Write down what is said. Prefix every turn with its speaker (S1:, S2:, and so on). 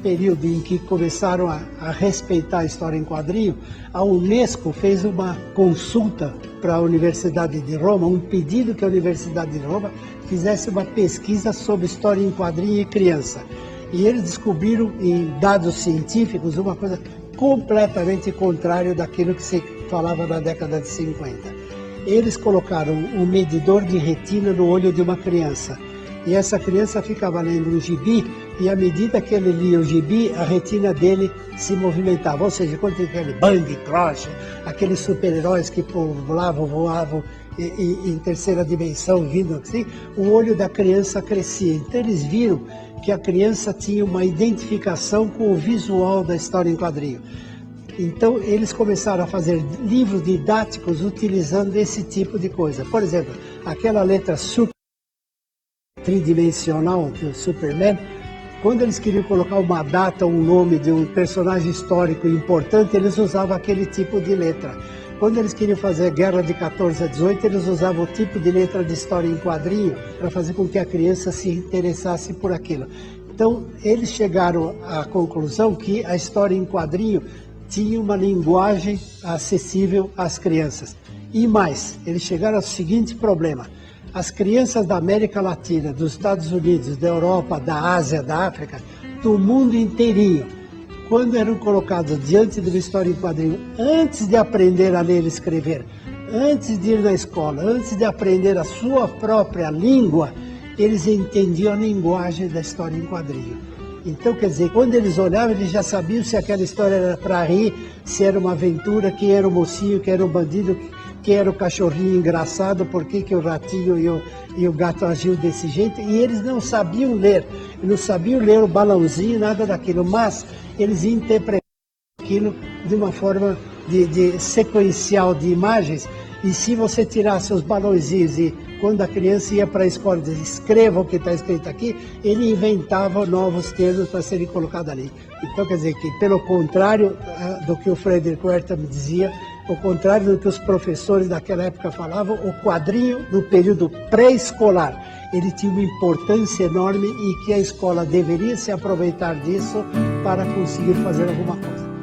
S1: período em que começaram a respeitar a história em quadrinho, a Unesco fez uma consulta para a Universidade de Roma, um pedido que a Universidade de Roma fizesse uma pesquisa sobre história em quadrinho e criança. E eles descobriram em dados científicos uma coisa completamente contrária daquilo que se falava na década de 50. Eles colocaram um medidor de retina no olho de uma criança. E essa criança ficava lendo um gibi, e à medida que ele lia o gibi, a retina dele se movimentava. Ou seja, quando tinha aquele Bang, Crush, aqueles super-heróis que pulavam, voavam em terceira dimensão, vindo assim, o olho da criança crescia. Então eles viram que a criança tinha uma identificação com o visual da história em quadrinho. Então eles começaram a fazer livros didáticos utilizando esse tipo de coisa. Por exemplo, aquela letra super tridimensional do Superman, quando eles queriam colocar uma data, um nome de um personagem histórico importante, eles usavam aquele tipo de letra. Quando eles queriam fazer Guerra de 14 a 18, eles usavam o tipo de letra de história em quadrinho para fazer com que a criança se interessasse por aquilo. Então, eles chegaram à conclusão que a história em quadrinho tinha uma linguagem acessível às crianças. E mais, eles chegaram ao seguinte problema: as crianças da América Latina, dos Estados Unidos, da Europa, da Ásia, da África, do mundo inteirinho, quando eram colocados diante de uma história em quadrinho, antes de aprender a ler e escrever, antes de ir na escola, antes de aprender a sua própria língua, eles entendiam a linguagem da história em quadrinho. Então, quer dizer, quando eles olhavam, eles já sabiam se aquela história era para rir, se era uma aventura, quem era o mocinho, quem era o bandido, quem era o cachorrinho engraçado, por que o ratinho e o gato agiam desse jeito. E eles não sabiam ler o balãozinho, nada daquilo, mas eles interpretavam aquilo de uma forma de sequencial de imagens. E se você tirasse os balãozinhos e quando a criança ia para a escola e dizia, escreva o que está escrito aqui, ele inventava novos termos para serem colocados ali. Então, quer dizer que, pelo contrário do que o Frederick Wertham dizia, ao contrário do que os professores daquela época falavam, o quadrinho, no período pré-escolar, ele tinha uma importância enorme e que a escola deveria se aproveitar disso para conseguir fazer alguma coisa.